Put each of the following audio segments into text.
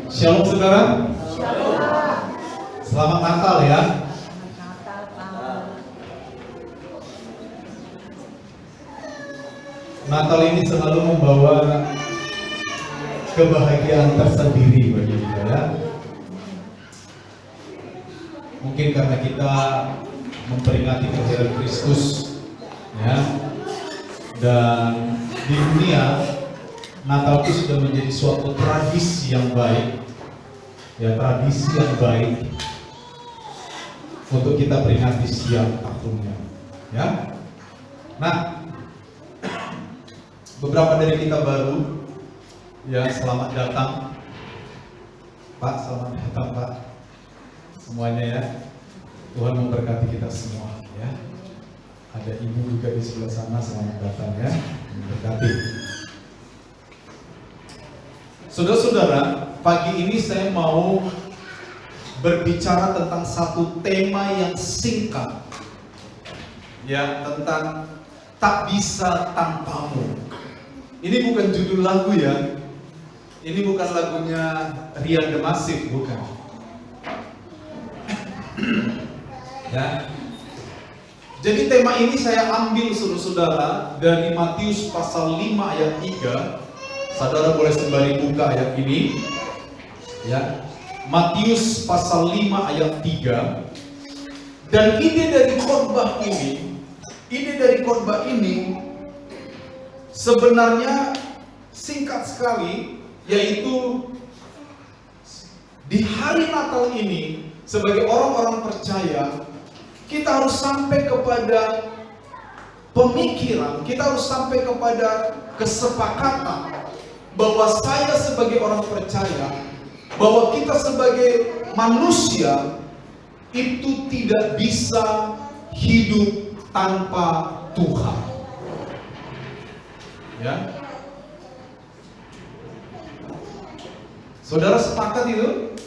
Shalom saudara. Selamat Natal ya. Natal ini selalu membawa kebahagiaan tersendiri bagi kita ya. Mungkin karena kita memperingati kelahiran Kristus ya. Dan di dunia Natal itu sudah menjadi suatu tradisi yang baik. Ya, tradisi yang baik untuk kita peringati setiap tahunnya. Ya. Nah, beberapa dari kita baru, ya selamat datang, Pak. Selamat datang, Pak. Semuanya ya. Tuhan memberkati kita semua, ya. Ada ibu juga di sebelah sana, selamat datang ya. Memberkati. Saudara-saudara, pagi ini saya mau berbicara tentang satu tema yang singkat, ya, tentang tak bisa tanpamu. Ini bukan judul lagu ya. Ini bukan lagunya Rian The Massive, bukan. Ya. Jadi tema ini saya ambil saudara-saudara dari Matius pasal 5 ayat 3. Saudara boleh sembari buka ayat ini. Ya. Matius pasal 5 ayat 3. Dan ide dari khotbah ini sebenarnya singkat sekali, yaitu di hari Natal ini sebagai orang-orang percaya kita harus sampai kepada pemikiran, kita harus sampai kepada kesepakatan bahwa saya sebagai orang percaya, bahwa kita sebagai manusia itu tidak bisa hidup tanpa Tuhan. Ya. Saudara sepakat itu?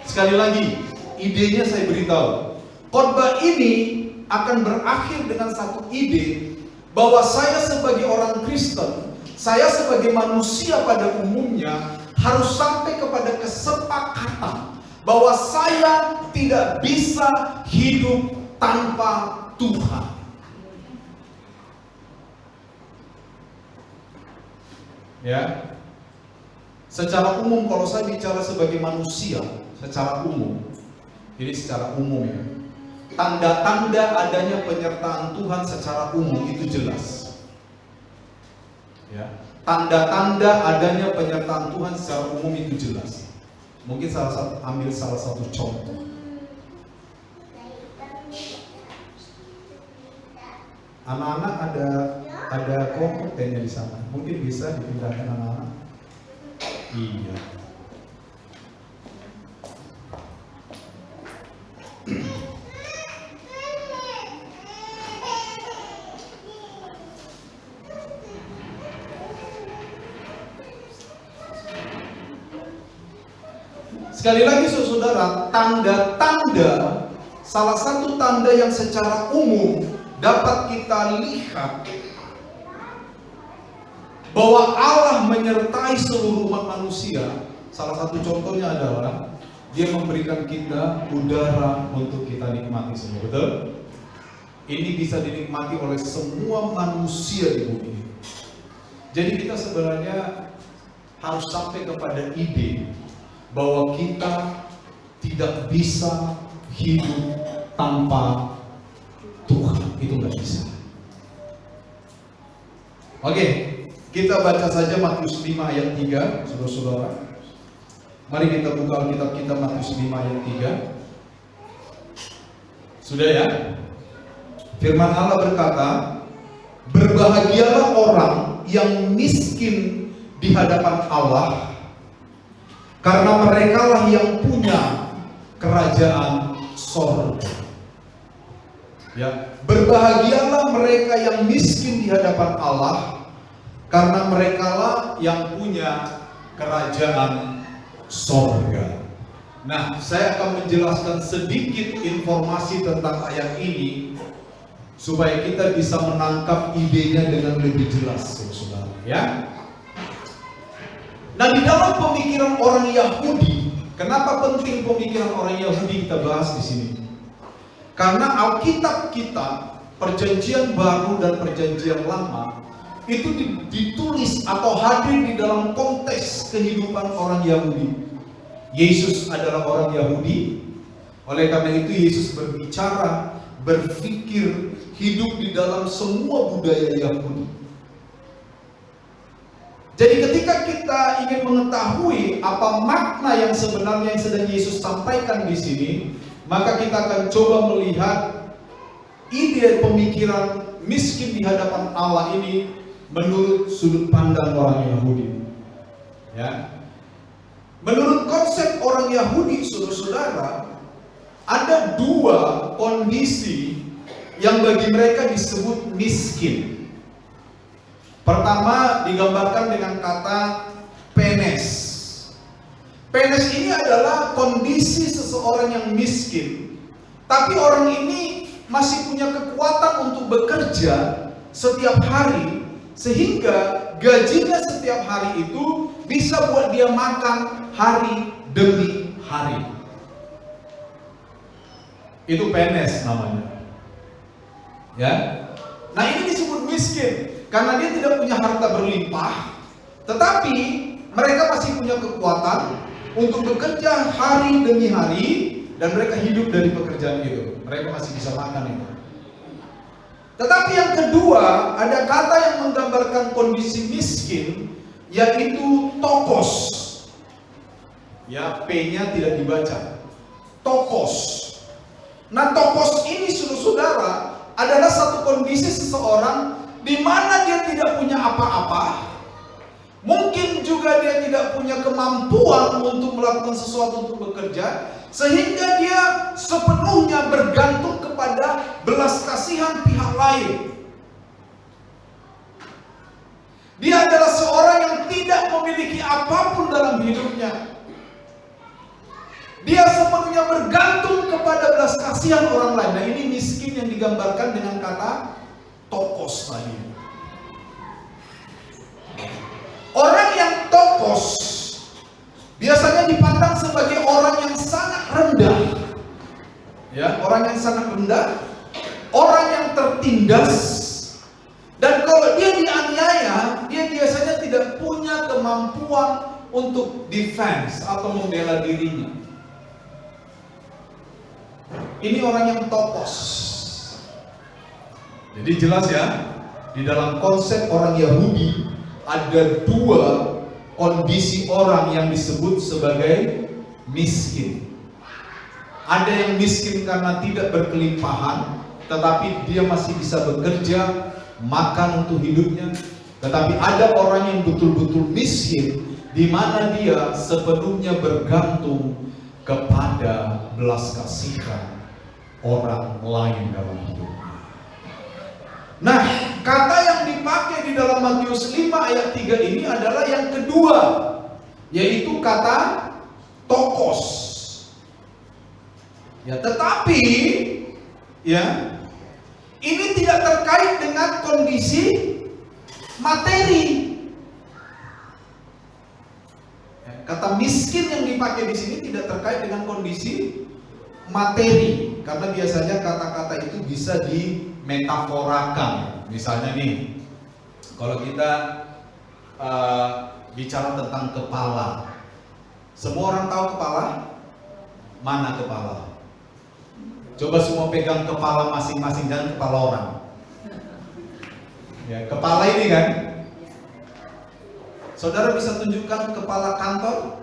Sekali lagi, idenya saya beritahu. Khotbah ini akan berakhir dengan satu ide bahwa saya sebagai orang Kristen, saya sebagai manusia pada umumnya harus sampai kepada kesepakatan bahwa saya tidak bisa hidup tanpa Tuhan. Ya. Secara umum, kalau saya bicara sebagai manusia, secara umum, ini secara umum ya, tanda-tanda adanya penyertaan Tuhan secara umum itu jelas. Ya. Tanda-tanda adanya penyertaan Tuhan secara umum itu jelas. Mungkin ambil salah satu contoh. Anak-anak ada komputernya di sana. Mungkin bisa dipindahkan anak-anak. Iya. Sekali lagi saudara, tanda-tanda, salah satu tanda yang secara umum dapat kita lihat bahwa Allah menyertai seluruh umat manusia. Salah satu contohnya adalah Dia memberikan kita udara untuk kita nikmati semua, betul? Ini bisa dinikmati oleh semua manusia di bumi ini. Jadi kita sebenarnya harus sampai kepada ide bahwa kita tidak bisa hidup tanpa Tuhan. Itu nggak bisa. Oke, kita baca saja Matius 5 ayat 3, saudara-saudara. Mari kita buka Alkitab kita, Matius 5 ayat 3. Sudah ya? Firman Allah berkata, berbahagialah orang yang miskin di hadapan Allah, karena merekalah yang punya kerajaan sorga. Ya, berbahagialah mereka yang miskin di hadapan Allah, karena merekalah yang punya kerajaan sorga. Nah, saya akan menjelaskan sedikit informasi tentang ayat ini supaya kita bisa menangkap idenya dengan lebih jelas, saudara. Ya. Nah, di dalam pemikiran orang Yahudi, kenapa penting pemikiran orang Yahudi kita bahas di sini? Karena Alkitab kita, Perjanjian Baru dan Perjanjian Lama, itu ditulis atau hadir di dalam konteks kehidupan orang Yahudi. Yesus adalah orang Yahudi, oleh karena itu Yesus berbicara, berpikir, hidup di dalam semua budaya Yahudi. Jadi ketika kita ingin mengetahui apa makna yang sebenarnya yang sedang Yesus sampaikan di sini, maka kita akan coba melihat ide pemikiran miskin di hadapan Allah ini menurut sudut pandang orang Yahudi. Ya. Menurut konsep orang Yahudi, saudara-saudara, ada dua kondisi yang bagi mereka disebut miskin. Pertama digambarkan dengan kata penes. Penes ini adalah kondisi seseorang yang miskin, tapi orang ini masih punya kekuatan untuk bekerja setiap hari, sehingga gajinya setiap hari itu bisa buat dia makan hari demi hari. Itu penes namanya. Ya. Nah, ini disebut miskin karena dia tidak punya harta berlimpah, tetapi mereka masih punya kekuatan untuk bekerja hari demi hari dan mereka hidup dari pekerjaan itu. Mereka masih bisa makan itu. Tetapi yang kedua, ada kata yang menggambarkan kondisi miskin, yaitu tokos. Ya, P-nya tidak dibaca. Tokos. Nah, tokos ini, saudara-saudara, adalah satu kondisi seseorang di mana dia tidak punya apa-apa. Mungkin juga dia tidak punya kemampuan untuk melakukan sesuatu untuk bekerja, sehingga dia sepenuhnya bergantung kepada belas kasihan pihak lain. Dia adalah seorang yang tidak memiliki apapun dalam hidupnya. Dia sepenuhnya bergantung kepada belas kasihan orang lain. Nah, ini miskin yang digambarkan dengan kata tokos tadi. Orang yang tokos biasanya dipandang sebagai orang yang sangat rendah. Ya, orang yang sangat rendah, orang yang tertindas. Dan kalau dia dianiaya, dia biasanya tidak punya kemampuan untuk defense atau membela dirinya. Ini orang yang tokos. Jadi jelas ya, di dalam konsep orang Yahudi ada dua kondisi orang yang disebut sebagai miskin. Ada yang miskin karena tidak berkelimpahan, tetapi dia masih bisa bekerja, makan untuk hidupnya. Tetapi ada orang yang betul-betul miskin, di mana dia sepenuhnya bergantung kepada belas kasihan orang lain dalam hidupnya. Nah, kata yang dipakai di dalam Matius 5 ayat 3 ini adalah yang kedua, yaitu kata tokos. Ya, tetapi ya, ini tidak terkait dengan kondisi materi. Kata miskin yang dipakai di sini tidak terkait dengan kondisi materi, karena biasanya kata-kata itu bisa dimetaforakan. Misalnya nih, kalau kita bicara tentang kepala, semua orang tahu kepala? Mana kepala? Coba semua pegang kepala masing-masing, jangan kepala orang. Ya, kepala ini kan. Saudara bisa tunjukkan kepala kantor?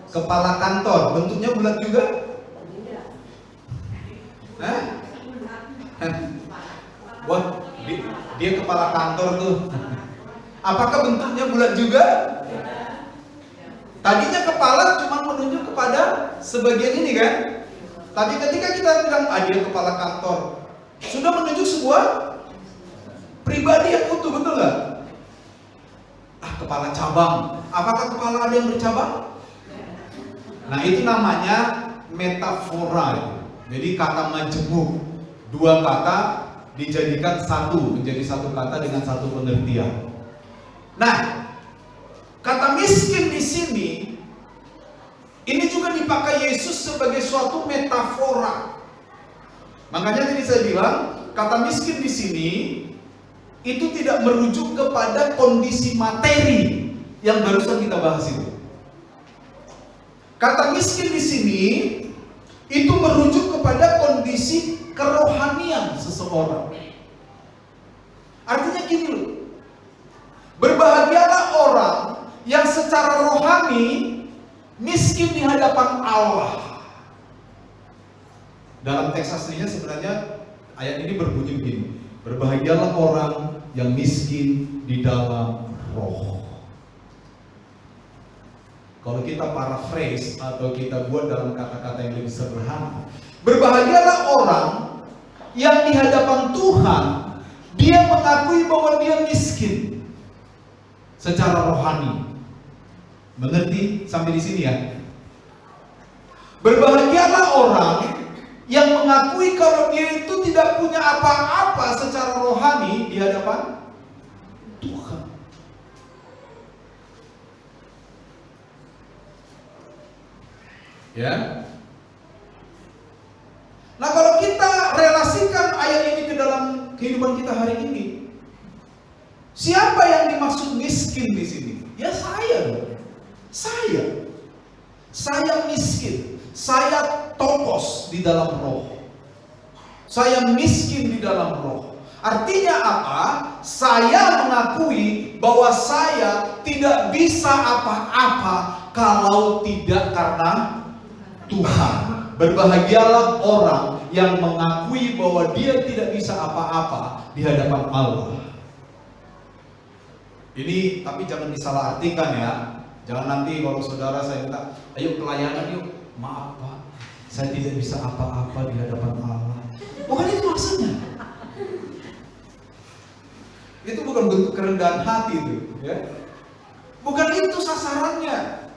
Kepala kantor bentuknya bulat juga? Hah? Wah, dia kepala kantor tuh. Apakah bentuknya bulat juga? Tadinya kepala cuma menunjuk kepada sebagian ini kan? Tapi ketika kita bilang dia kepala kantor, sudah menunjuk sebuah pribadi yang utuh, betul nggak? Kepala cabang. Apakah kepala ada yang bercabang? Nah, itu namanya metafora. Jadi kata majemuk, dua kata dijadikan satu, menjadi satu kata dengan satu pengertian. Nah, Kata miskin di sini ini juga dipakai Yesus sebagai suatu metafora. Makanya tadi saya bilang, kata miskin di sini itu tidak merujuk kepada kondisi materi yang barusan kita bahas itu. Kata miskin di sini itu merujuk kepada kondisi kerohanian seseorang. Artinya gini loh, berbahagialah orang yang secara rohani miskin di hadapan Allah. Dalam teks aslinya sebenarnya ayat ini berbunyi begini: berbahagialah orang yang miskin di dalam roh. Kalau kita paraphrase atau kita buat dalam kata-kata yang lebih sederhana, berbahagialah orang yang di hadapan Tuhan dia mengakui bahwa dia miskin secara rohani. Mengerti sampai di sini ya? Berbahagialah orang yang mengakui kalau dia itu tidak punya apa-apa secara rohani di hadapan Tuhan. Ya. Nah, kalau kita relasikan ayat ini ke dalam kehidupan kita hari ini, siapa yang dimaksud miskin di sini? Ya saya dong. Saya miskin, saya topos di dalam roh, saya miskin di dalam roh. Artinya apa? Saya mengakui bahwa saya tidak bisa apa-apa kalau tidak karena Tuhan. Berbahagialah orang yang mengakui bahwa dia tidak bisa apa-apa di hadapan Allah. Ini tapi jangan disalahartikan ya. Jangan nanti kalau saudara saya minta, ayo pelayanan yuk. Maaf Pak, saya tidak bisa apa-apa di hadapan Allah. Bukan itu maksudnya. Itu bukan bentuk kerendahan hati itu, ya. Bukan itu sasarannya.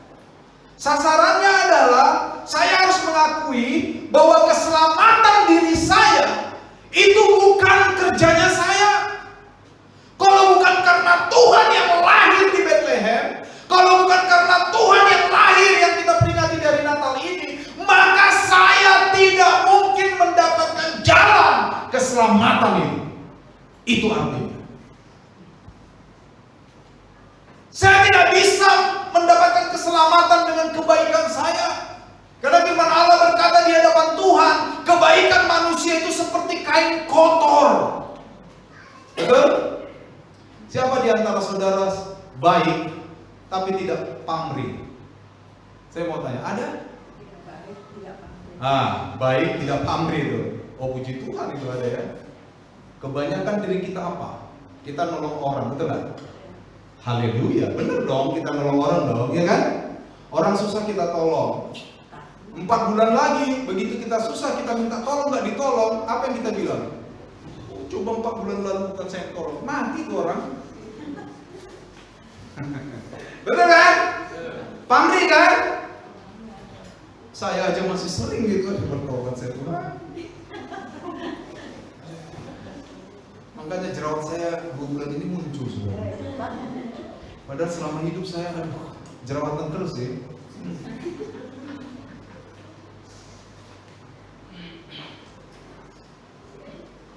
Sasarannya adalah saya harus mengakui bahwa keselamatan diri saya itu bukan kerjanya saya. Kalau bukan karena Tuhan yang lahir di Bethlehem, kalau bukan karena Tuhan yang lahir yang kita peringati dari Natal ini, maka saya tidak mungkin mendapatkan jalan keselamatan itu. Itu artinya saya tidak bisa mendapatkan keselamatan dengan kebaikan saya. Karena firman Allah berkata di hadapan Tuhan, kebaikan manusia itu seperti kain kotor. Betul? Siapa di antara saudara baik tapi tidak pamrih? Saya mau tanya, ada? Baik tidak pamrih itu. Oh puji Tuhan itu ada ya. Kebanyakan diri kita apa? Kita nolong orang, betul kan? Haleluya, bener dong kita nolong orang dong, ya kan? Orang susah kita tolong. 4 bulan lagi, begitu kita susah kita minta tolong nggak ditolong, apa yang kita bilang? Oh, coba 4 bulan lalu bukan saya tolong, mati tuh orang. Betul kan? Pamrih kan? Saya aja masih sering gitu bertobat saya tuh. Makanya jerawat saya 2 bulan ini muncul semua. Padahal selama hidup saya jerawatan terus ya.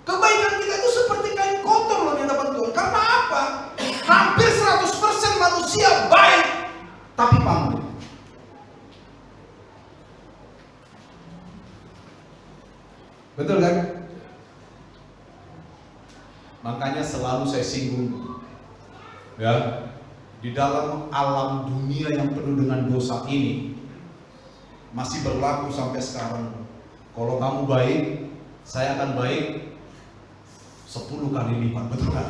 Kebaikan kita itu seperti kain kotor loh di hadapan Tuhan. Karena apa? Hampir 100% manusia baik tapi pamrih. Betul kan? Makanya selalu saya singgung ya, di dalam alam dunia yang penuh dengan dosa ini masih berlaku sampai sekarang. Kalau kamu baik, saya akan baik 10 kali lipat, betul kan?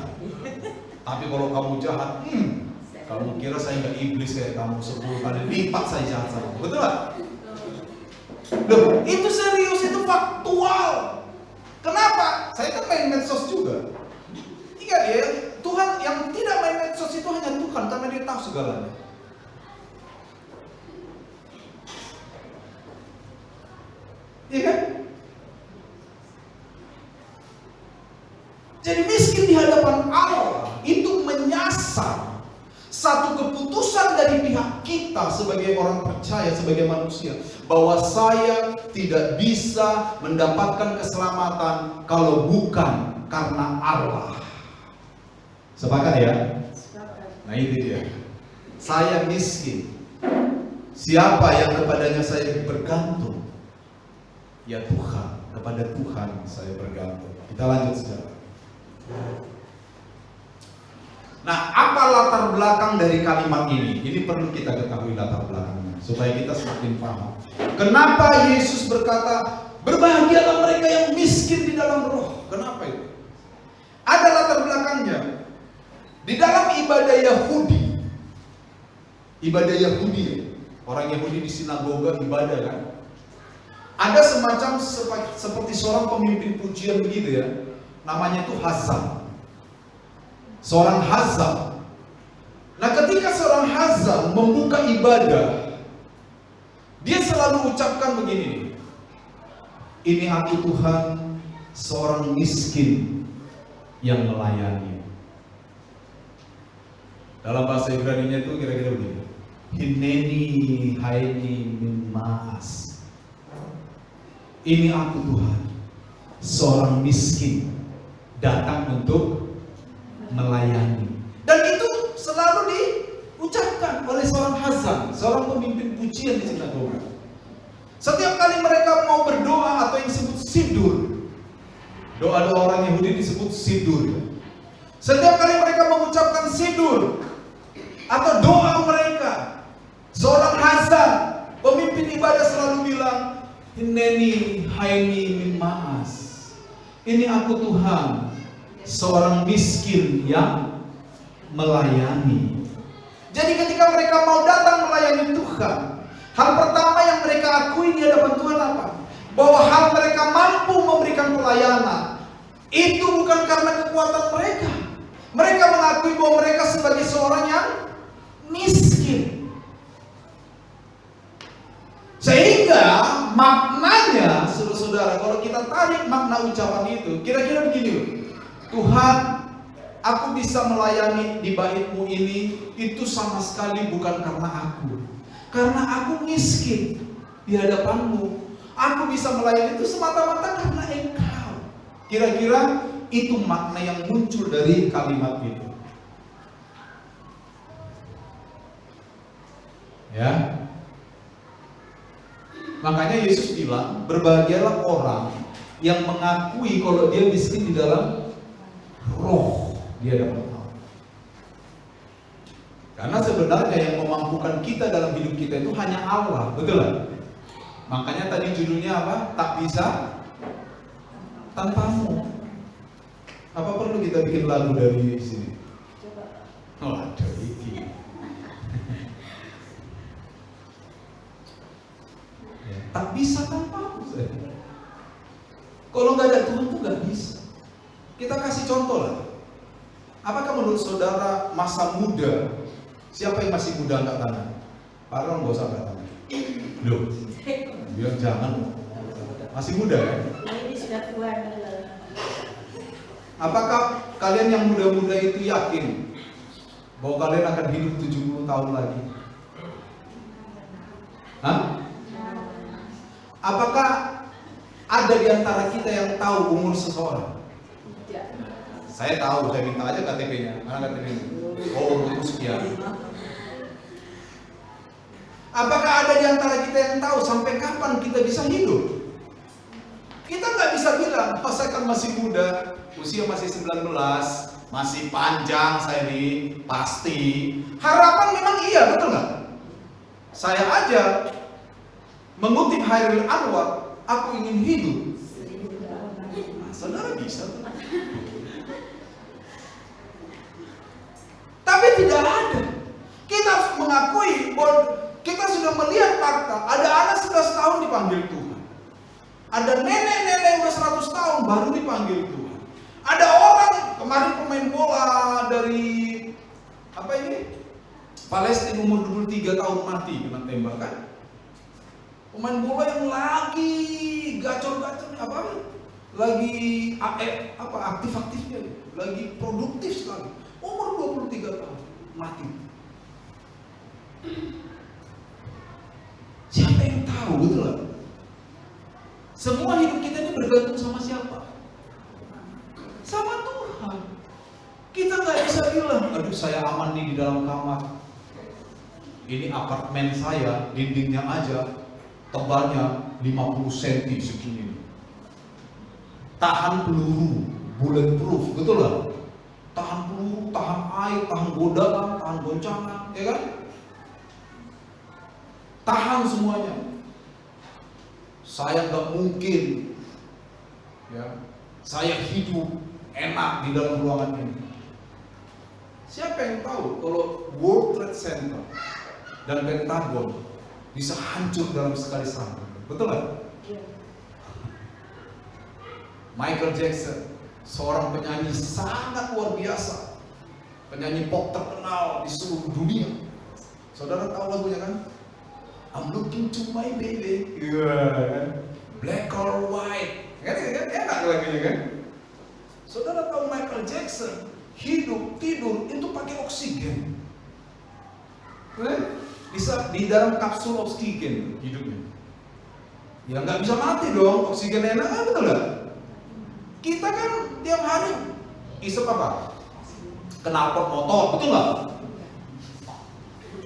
Tapi kalau kamu jahat, kamu kira saya nggak iblis kayak kamu, 10 kali lipat saya jahat sama, betul kan? Loh, itu serius, itu faktual. Kenapa? Saya kan main medsos juga. Ingat ya, Tuhan yang tidak main medsos itu hanya Tuhan, karena dia tahu segalanya. Iya kan? Jadi miskin di hadapan Allah itu menyasar satu keputusan dari pihak kita sebagai orang percaya, sebagai manusia, bahwa saya tidak bisa mendapatkan keselamatan kalau bukan karena Allah. Sepakat ya? Nah itu dia. Saya miskin. Siapa yang kepadanya saya bergantung? Ya Tuhan, kepada Tuhan saya bergantung. Kita lanjut sekarang. Nah, apa latar belakang dari kalimat ini? Ini perlu kita ketahui latar belakangnya supaya kita semakin paham. Kenapa Yesus berkata, berbahagialah mereka yang miskin di dalam roh? Kenapa itu? Ada latar belakangnya. Di dalam ibadah Yahudi, orang Yahudi di sinagoga ibadah kan, ada semacam seperti seorang pemimpin pujian begitu ya, namanya itu Hazan. Seorang Hazan. Nah, ketika seorang Hazan membuka ibadah, dia selalu ucapkan begini, ini aku Tuhan, seorang miskin yang melayani. Dalam bahasa Ibrani-nya itu kira-kira begini, Hineni haini min ma'as. Ini aku Tuhan, seorang miskin, datang untuk melayani. Dan itu selalu diucapkan oleh seorang Hazan, seorang pemimpin pujian di sinagoga. Setiap kali mereka mau berdoa atau yang disebut sidur, doa-doa orang Yahudi disebut sidur. Setiap kali mereka mengucapkan sidur atau doa mereka, seorang Hazan, pemimpin ibadah selalu bilang, Hineni haini min ma'as. Ini aku Tuhan, seorang miskin yang melayani. Jadi ketika mereka mau datang melayani Tuhan, hal pertama yang mereka akui di hadapan Tuhan apa? Bahwa hal mereka mampu memberikan pelayanan itu bukan karena kekuatan mereka. Mereka mengakui bahwa mereka sebagai seorang yang miskin. Sehingga maknanya, saudara-saudara, kalau kita tarik makna ucapan itu, kira-kira begini, Tuhan, aku bisa melayani di bait-Mu ini, itu sama sekali bukan karena aku. Karena aku miskin di hadapan-Mu. Aku bisa melayani itu semata-mata karena Engkau. Kira-kira itu makna yang muncul dari kalimat itu. Ya. Makanya Yesus bilang, berbahagialah orang yang mengakui kalau dia miskin di dalam roh, dia dapat tahu. Karena sebenarnya yang memampukan kita dalam hidup kita itu hanya Allah, betul lah. Makanya tadi judulnya apa? Tak bisa tanpamu. Apa perlu kita bikin lagu dari sini? Oh, ada ini. Tak bisa tanpamu. Kalau nggak ada Tuhan tuh nggak bisa. Kita kasih contoh lah. Apakah menurut saudara masa muda, siapa yang masih muda angkat tangan? Pak Ron nggak usah angkat tangan. Loh, bilang jangan. Masih muda kan? Ini sudah tua. Apakah kalian yang muda-muda itu yakin bahwa kalian akan hidup 70 tahun lagi? Hah? Apakah ada di antara kita yang tahu umur seseorang? Tidak. Saya tahu, saya minta aja KTP-nya. Mana KTP-nya? Oh, umur sekian. Apakah ada di antara kita yang tahu sampai kapan kita bisa hidup? Kita nggak bisa bilang, oh saya kan masih muda, usia masih 19, masih panjang saya ini, pasti. Harapan memang iya, betul nggak? Saya aja mengutip Hairil Anwar, aku ingin hidup. Nah, saudara bisa tuh. Tapi tidak ada. Kita harus mengakui bahwa kita sudah melihat fakta. Ada anak 11 tahun dipanggil Tuhan. Ada nenek-nenek udah 100 tahun baru dipanggil Tuhan. Ada orang kemarin pemain bola dari apa ini? Palestina umur 23 tahun mati kena tembakan. Pemain bola yang lagi gacor-gacor apa? Lagi aktif-aktifnya, lagi produktif sekali. Umur 23 tahun mati. Siapa yang tahu, betul gak? Semua hidup kita ini bergantung sama siapa? Sama Tuhan. Kita nggak bisa bilang, aduh saya aman nih di dalam kamar. Ini apartemen saya, dindingnya aja tebalnya 50 cm segini. Tahan peluru, bulletproof, betul gak? Tahan peluru, tahan air, tahan godaan, tahan goncangan, ya kan? Tahan semuanya. Saya nggak mungkin, ya, saya hidup enak di dalam ruangan ini. Siapa yang tahu kalau World Trade Center dan Pentagon bisa hancur dalam sekali serangan? Betul nggak? Michael Jackson, seorang penyanyi sangat luar biasa, penyanyi pop terkenal di seluruh dunia. Saudara tahu lagunya kan? I'm looking to my baby, black or white, kan enak lagunya kan? Saudara tahu Michael Jackson hidup tidur itu pakai oksigen, bisa di dalam kapsul oksigen hidupnya. Ya nggak bisa mati dong, oksigen enak kan, betul nggak? Kita kan tiap hari isep apa? Knalpot motor, betul nggak?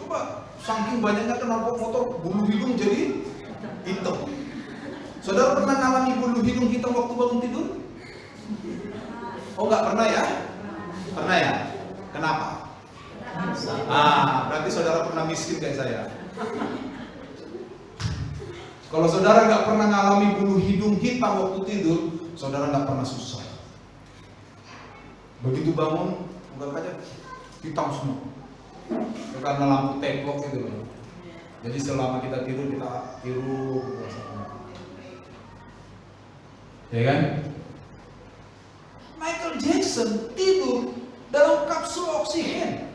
Coba saking banyaknya knalpot motor, bulu hidung jadi hitam. Saudara pernah ngalami bulu hidung hitam waktu bangun tidur? Oh nggak pernah ya? Pernah ya? Kenapa? Berarti saudara pernah miskin kayak saya. Kalau saudara nggak pernah ngalami bulu hidung hitam waktu tidur, saudara nggak pernah susah. Begitu bangun, anggap aja hitam semua. Itu karena lampu tembok gitu loh. Jadi selama kita tidur, kita tiru, ya kan? Michael Jackson tidur dalam kapsul oksigen.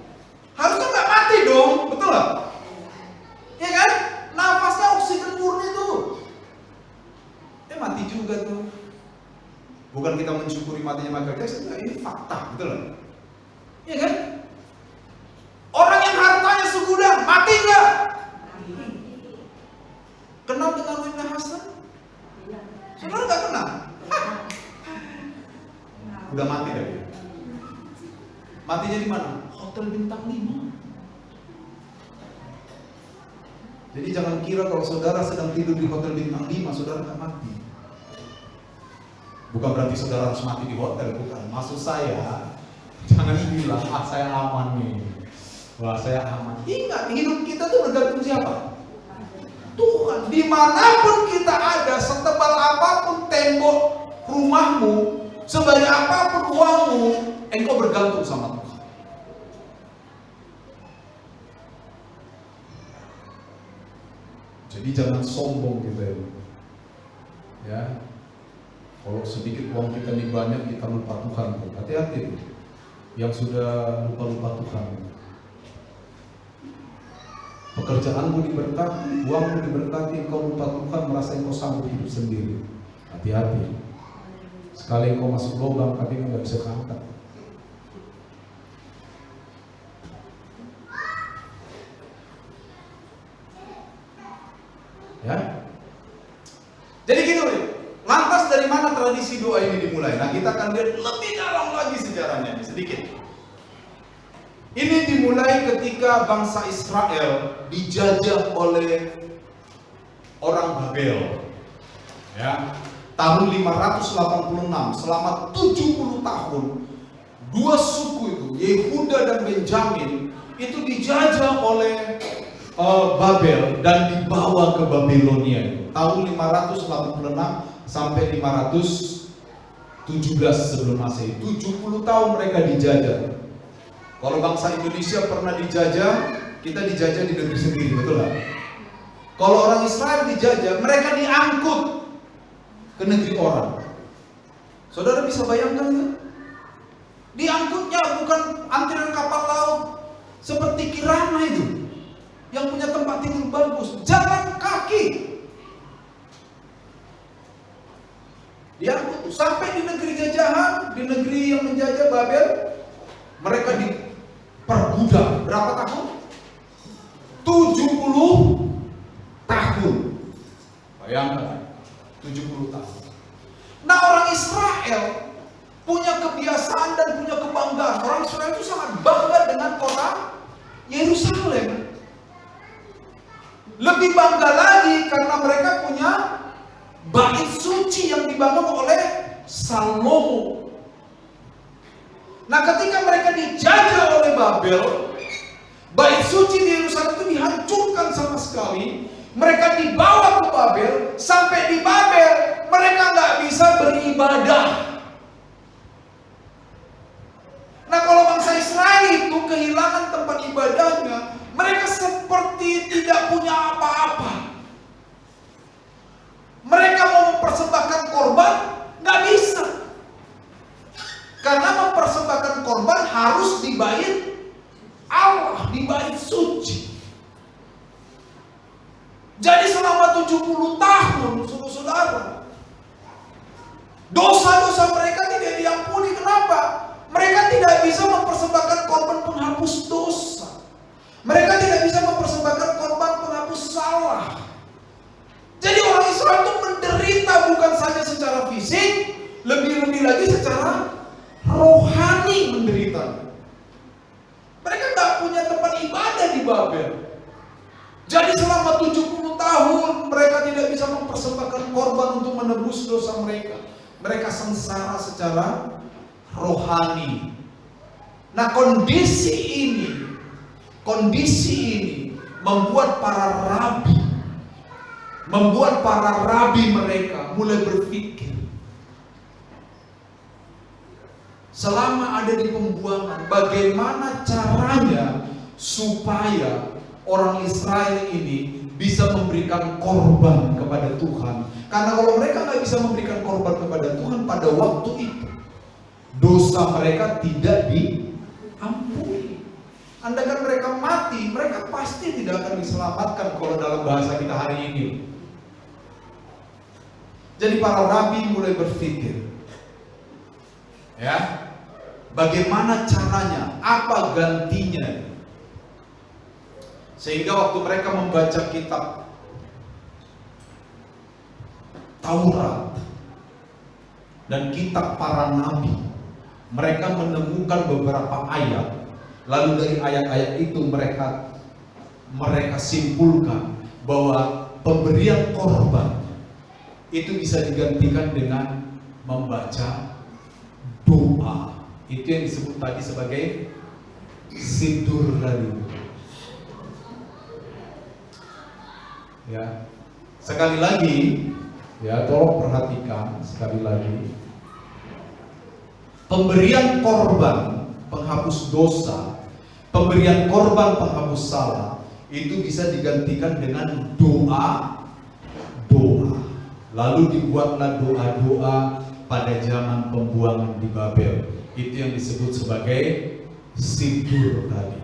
Harusnya nggak mati dong, betul nggak? Ya kan? Nafasnya oksigen murni tuh. Mati juga tuh. Bukan kita mensyukuri matinya Michael Jackson, ini fakta, betul nggak? Ya kan? Orang yang hartanya segudang, mati nggak? Kenal dengan Whitney Houston? Saudara nggak kenal? Udah mati dah dia. Matinya di mana? Hotel bintang 5. Jadi jangan kira kalau saudara sedang tidur di hotel bintang 5, saudara nggak mati. Bukan berarti saudara harus mati di hotel, bukan. Maksud saya, jangan bilang, saya aman nih. Wah, saya aman. Ingat, hidup kita tuh bergantung siapa? Tuhan. Dimanapun kita ada, setebal apapun tembok rumahmu, sebanyak apapun uangmu, engkau bergantung sama Tuhan. Jadi jangan sombong kita ini. Ya. Kalau sedikit uang kita ini banyak, kita lupa Tuhan. Hati-hati. Yang sudah lupa Tuhan. Pekerjaanmu diberkati, uangmu diberkati, engkau lupa Tuhan, merasa engkau sanggup hidup sendiri. Hati-hati. Sekali engkau masuk lubang, tapi nggak bisa keangkat. Ya. Jadi gitu nih. Lantas dari mana tradisi doa ini dimulai? Nah, kita akan lihat lebih dalam lagi sejarahnya nih, sedikit. Ini dimulai ketika bangsa Israel dijajah oleh orang Babel. Ya. Tahun 586, selama 70 tahun, dua suku itu, Yehuda dan Benjamin, itu dijajah oleh Babel dan dibawa ke Babilonia. Tahun 586 sampai 517 sebelum Masehi. 70 tahun mereka dijajah. Kalau bangsa Indonesia pernah dijajah, kita dijajah di negeri sendiri, betul nggak? Kalau orang Israel dijajah, mereka diangkut ke negeri orang. Saudara bisa bayangkan kan? Diangkutnya bukan antrian kapal laut seperti Kirana itu, yang punya tempat tidur bagus, jalan kaki. Diangkut sampai di negeri jajahan, di negeri yang menjajah Babel, mereka diperbudak berapa tahun? Yerusalem. Lebih bangga lagi karena mereka punya bait suci yang dibangun oleh Salomo. Nah, ketika mereka dijajah oleh Babel, bait suci di Yerusalem itu dihancurkan sama sekali. Mereka dibawa ke Babel. Sampai di Babel mereka nggak bisa beribadah. Nah, kalau bangsa Israel itu kehilangan tempat ibadahnya, mereka seperti tidak punya apa-apa. Mereka mau mempersembahkan korban, nggak bisa. Karena mempersembahkan korban harus di bait Allah, di bait suci. Jadi selama 70 tahun, saudara, dosa-dosa mereka tidak diampuni. Kenapa? Mereka tidak bisa mempersembahkan korban penghapus dosa. Mereka tidak bisa mempersembahkan korban penghapus salah. Jadi orang Israel itu menderita bukan saja secara fisik, lebih-lebih lagi secara rohani menderita. Mereka tak punya tempat ibadah di Babel. Jadi selama 70 tahun mereka tidak bisa mempersembahkan korban untuk menebus dosa mereka. Mereka sengsara secara rohani. Nah, kondisi ini membuat para rabi mereka mulai berpikir, selama ada di pembuangan, bagaimana caranya supaya orang Israel ini bisa memberikan korban kepada Tuhan. Karena kalau mereka nggak bisa memberikan korban kepada Tuhan pada waktu itu, dosa mereka tidak diampuni. Andaikan mereka mati, mereka pasti tidak akan diselamatkan kalau dalam bahasa kita hari ini. Jadi para rabi mulai berpikir, ya, bagaimana caranya, apa gantinya. Sehingga waktu mereka membaca kitab Taurat dan kitab para nabi, mereka menemukan beberapa ayat. Lalu dari ayat-ayat itu mereka simpulkan bahwa pemberian korban itu bisa digantikan dengan membaca doa. Itu yang disebut tadi sebagai Siddur Rabbim. Ya, sekali lagi, ya, tolong perhatikan sekali lagi. Pemberian korban penghapus dosa, pemberian korban penghapus salah, itu bisa digantikan dengan doa. Lalu dibuatlah doa-doa pada zaman pembuangan di Babel. Itu yang disebut sebagai Siddur tadi.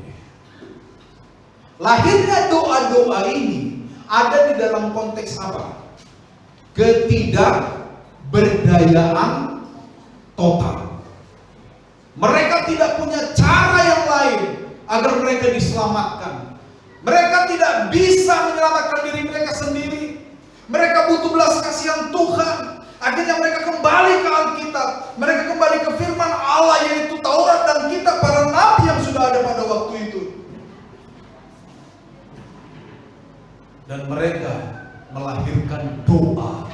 Lahirnya doa-doa ini ada di dalam konteks apa? Ketidakberdayaan total. Mereka tidak punya cara yang lain agar mereka diselamatkan. Mereka tidak bisa menyelamatkan diri mereka sendiri. Mereka butuh belas kasihan Tuhan. Akhirnya mereka kembali ke Alkitab. Mereka kembali ke firman Allah, yaitu Taurat dan kitab para nabi yang sudah ada pada waktu itu. Dan mereka melahirkan doa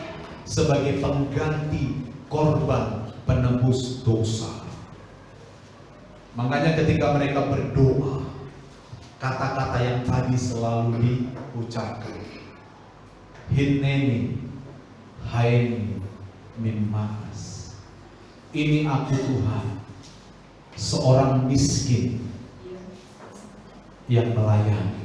sebagai pengganti korban penebus dosa. Makanya ketika mereka berdoa, kata-kata yang tadi selalu diucapkan, Hineni haini min ma'as. Ini aku Tuhan, seorang miskin yang melayani.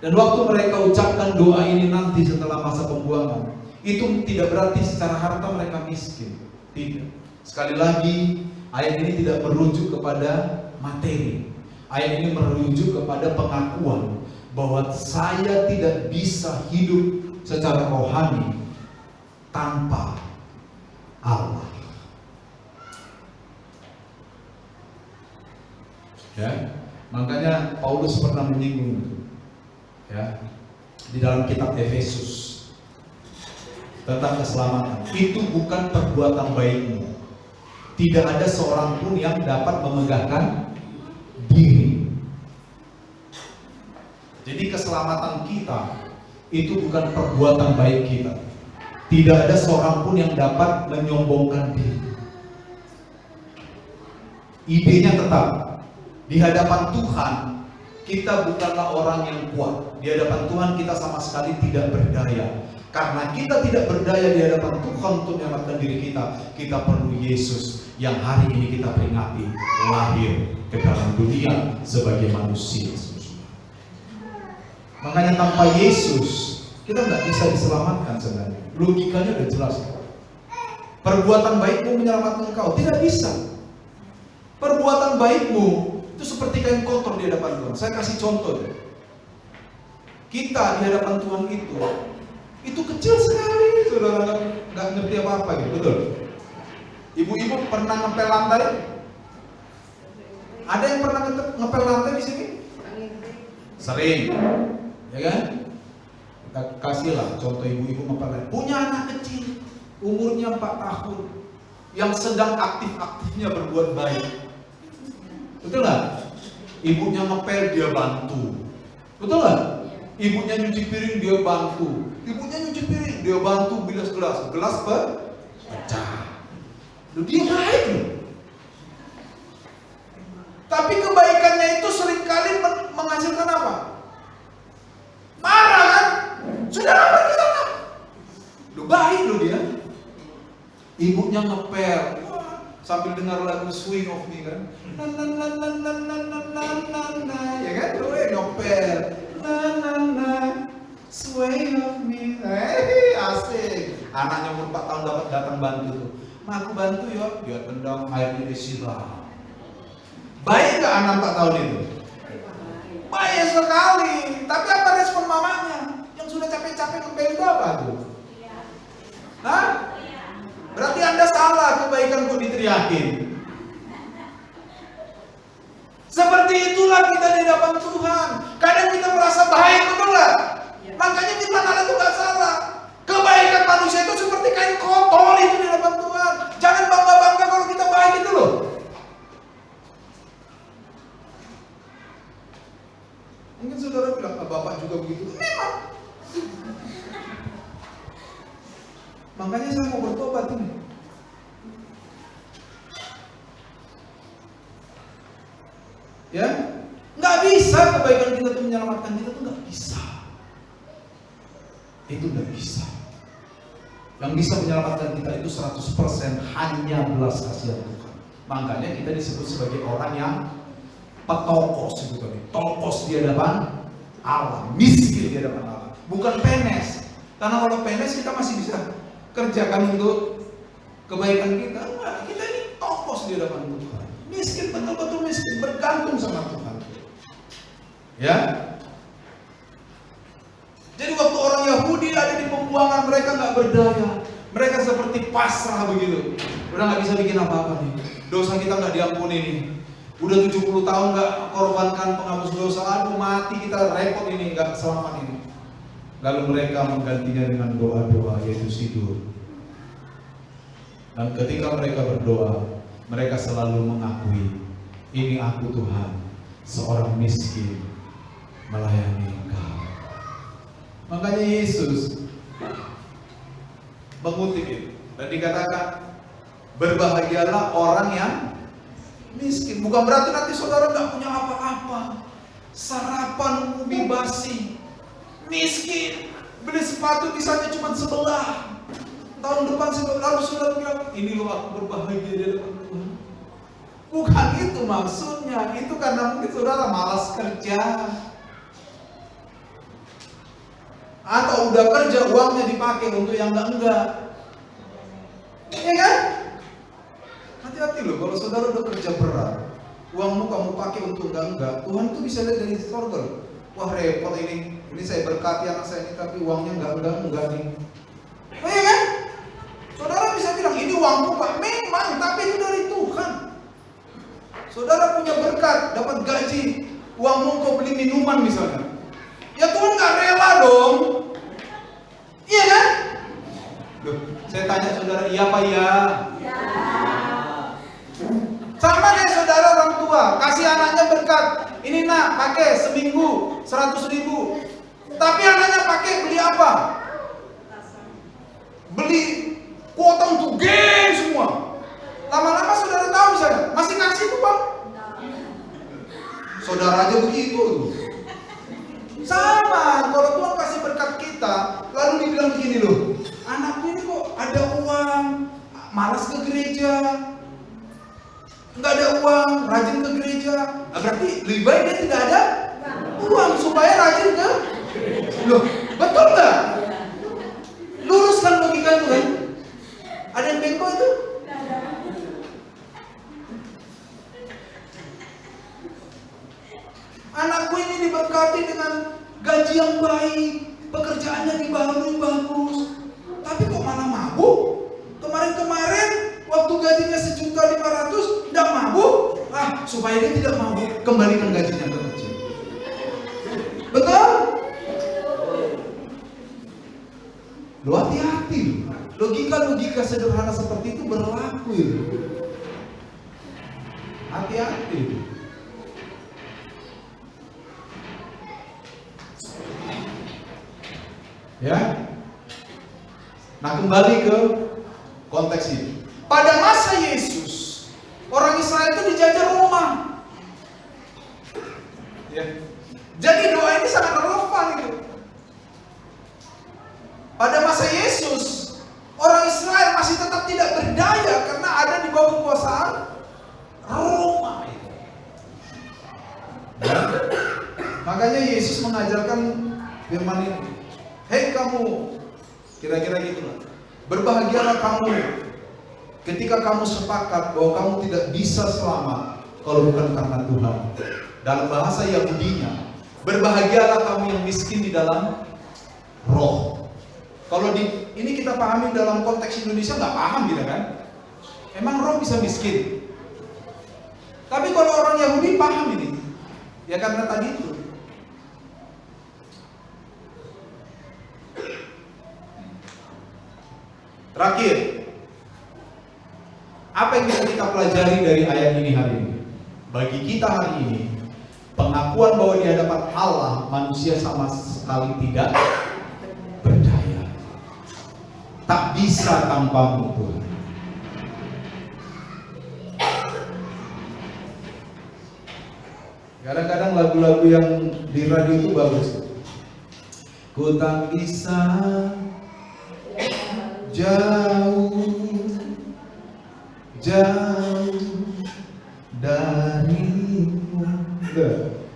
Dan waktu mereka ucapkan doa ini nanti setelah masa pembuangan, itu tidak berarti secara harta mereka miskin. Tidak. Sekali lagi, ayat ini tidak merujuk kepada materi. Ayat ini merujuk kepada pengakuan bahwa saya tidak bisa hidup secara rohani tanpa Allah. Ya, makanya Paulus pernah menyinggung, ya, di dalam kitab Efesus tentang keselamatan. Itu bukan perbuatan baikmu. Tidak ada seorang pun yang dapat memegahkan diri. Jadi keselamatan kita itu bukan perbuatan baik kita. Tidak ada seorang pun yang dapat menyombongkan diri. Idenya tetap, di hadapan Tuhan kita bukanlah orang yang kuat. Di hadapan Tuhan kita sama sekali tidak berdaya. Karena kita tidak berdaya di hadapan Tuhan untuk menyelamatkan diri kita, kita perlu Yesus yang hari ini kita peringati lahir ke dalam dunia sebagai manusia. Makanya tanpa Yesus kita nggak bisa diselamatkan sebenarnya. Logikanya udah jelas. Perbuatan baikmu menyelamatkan engkau, tidak bisa. Perbuatan baikmu itu seperti kain kotor di hadapan Tuhan. Saya kasih contoh deh. Kita di hadapan Tuhan itu kecil sekali, saudara, nggak ngerti apa-apa gitu, betul? Ibu-ibu pernah ngepel lantai? Ada yang pernah ngepel lantai di sini? Sering, ya kan? Kasihlah contoh ibu-ibu ngepel lantai. Punya anak kecil, umurnya 4 tahun, yang sedang aktif-aktifnya berbuat baik. Betul nggak? Ibunya ngepel, dia bantu. Betul nggak? Ibunya nyuci piring, dia bantu. Ibunya nyuci piring, dia bantu bilas gelas. Gelas pecah. Dia baik loh. Tapi kebaikannya itu seringkali menghasilkan apa? Marah kan? Saudara pergi sana. Lu baik loh dia. Ibunya ngepel sambil dengar lagu Swing of Me kan. Ya kan? Lu ngepel. Swing of Me. Asik. Anaknya umur 4 tahun dapat datang bantu tuh. Ma, aku bantu ya. Dia tendang airnya disiram. Baik gak anak 4 tahun itu? Baik sekali. Tapi apa respon mamanya? Yang sudah capek-capek ngepel itu apa tuh? Hah? Berarti Anda salah kebaikan kok diteriakin. Seperti itulah kita di hadapan Tuhan. Kadang kita merasa baik, betul gak? Makanya firman Allah itu gak salah. Kebaikan manusia itu seperti kain kotor itu di hadapan Tuhan. Jangan bangga-bangga kalau kita baik itu loh. Mungkin saudara bilang, Bapak juga begitu. Memang. Makanya saya mau bertobat ini. Ya, nggak bisa kebaikan kita itu menyelamatkan kita tuh nggak bisa. Itu nggak bisa. Yang bisa menyelamatkan kita itu 100% hanya belas kasihan Tuhan. Makanya kita disebut sebagai orang yang petokos itu tadi. Tokos di hadapan Allah, miskin di hadapan Allah. Bukan penes. Karena kalau penes kita masih bisa kerjakan untuk kebaikan kita. Enggak, kita ini tokos di hadapan Tuhan. Miskin, betul-betul miskin, bergantung sama Tuhan. Ya. Jadi waktu orang Yahudi ada di pembuangan, mereka nggak berdaya. Mereka seperti pasrah begitu. Udah nggak bisa bikin apa-apa nih. Dosa kita nggak diampuni nih. Udah 70 tahun nggak korbankan penghapus dosa. Aduh, mati kita, repot ini, nggak selamat ini. Lalu mereka menggantinya dengan doa-doa, yaitu tidur. Dan ketika mereka berdoa, mereka selalu mengakui, ini aku Tuhan, seorang miskin melayani Engkau. Makanya Yesus mengutip itu dan dikatakan, berbahagialah orang yang miskin. Bukan berarti nanti saudara nggak punya apa-apa, sarapan ubi basi, miskin, beli sepatu misalnya cuma sebelah. Tahun depan lalu saudara bilang, ini loh aku berbahagia di hadapan Tuhan. Bukan itu maksudnya. Itu karena mungkin saudara malas kerja, atau udah kerja uangnya dipakai untuk yang enggak. Iya kan? Hati-hati loh kalau saudara udah kerja berat, uangmu kamu pakai untuk enggak. Tuhan tuh bisa lihat dari surga loh. Wah, repot ini saya berkati anak saya ini tapi uangnya enggak nih. Oh iya kan? Saudara bisa bilang, ini uangku Pak. Memang, tapi itu dari Tuhan. Saudara punya berkat, dapat gaji, uangmu kau beli minuman misalnya. Ya Tuhan gak rela dong. Iya kan? Loh, saya tanya saudara, iya apa iya? Ya. Sama kayak saudara orang tua tua kasih anaknya berkat. Ini nak, pakai seminggu 100.000. Tapi anaknya pakai beli apa? Beli kuota untuk game semua. Lama-lama saudara tahu misalnya, masih kasih tuh bang. Saudara aja begitu. Sama, kalau Tuhan kasih berkat kita, lalu dibilang begini loh, anakku ini kok ada uang, malas ke gereja, nggak ada uang, rajin ke gereja. Nah, berarti lebih baik dia tidak ada uang supaya rajin ke. Loh, betul nggak? Luruskan logika itu kan? Ada yang bengkok itu? Anakku ini diberkati dengan gaji yang baik, pekerjaannya dibangun bagus, tapi kok malah mabuk? Kemarin-kemarin waktu gajinya 1.500.000 tidak mabuk. Supaya dia tidak mabuk, kembalikan gajinya ke kecil. Betul? Lo hati-hati. Logika-logika sederhana seperti itu berlaku. Hati-hati. Ya. Nah, kembali ke konteks ini. Pada masa Yesus, orang Israel itu dijajah Roma. Ya. Jadi doa ini sangat relevan itu. Pada masa Yesus, orang Israel masih tetap tidak berdaya karena ada di bawah kekuasaan Roma itu. Ya. Makanya Yesus mengajarkan firman ini. Hei kamu, kira-kira gitu lah. Berbahagialah kamu ketika kamu sepakat bahwa kamu tidak bisa selamat kalau bukan karena Tuhan. Dalam bahasa Yahudinya, berbahagialah kamu yang miskin di dalam roh. Kalau ini kita pahami dalam konteks Indonesia nggak paham gitu kan? Emang roh bisa miskin? Tapi kalau orang Yahudi paham ini, ya karena tadi itu. Terakhir, apa yang bisa kita pelajari dari ayat ini hari ini? Bagi kita hari ini, pengakuan bahwa di hadapan Allah manusia sama sekali tidak berdaya, tak bisa tanpa Tuhan. Kadang-kadang lagu-lagu yang di radio itu bagus. Ku tak bisa jauh darimu.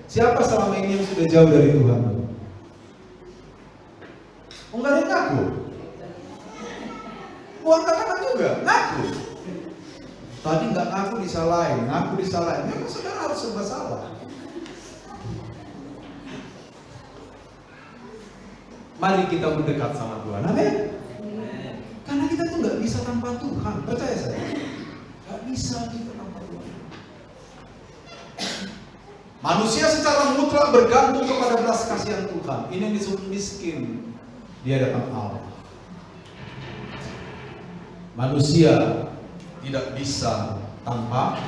Siapa selama ini yang sudah jauh dari Tuhan? Enggak ada ngaku. Buang katakan juga, ngaku. Tadi nggak ngaku disalahin, Memang saudara harus serba salah. Mari kita mendekat sama Tuhan. Amin. Karena kita tuh nggak bisa tanpa Tuhan, percaya saya. Nggak bisa kita tanpa Tuhan. Manusia secara mutlak bergantung kepada belas kasihan Tuhan. Ini yang disebut miskin di hadapan Allah. Manusia tidak bisa tanpa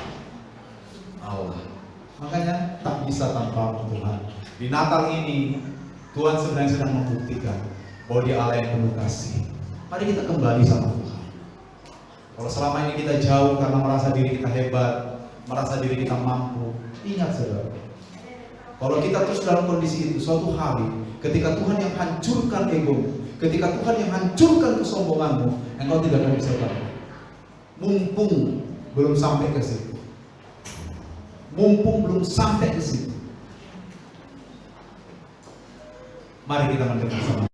Allah. Makanya tak bisa tanpa Tuhan. Di Natal ini Tuhan sebenarnya sedang membuktikan bahwa Dia Allah yang penuh kasih. Mari kita kembali sama Tuhan. Kalau selama ini kita jauh karena merasa diri kita hebat, merasa diri kita mampu, ingat saudara, kalau kita terus dalam kondisi itu, suatu hari ketika Tuhan yang hancurkan ego, ketika Tuhan yang hancurkan kesombonganmu, engkau tidak akan bisa bangun. Mumpung belum sampai ke situ. Mumpung belum sampai ke situ. Mari kita mendekat sama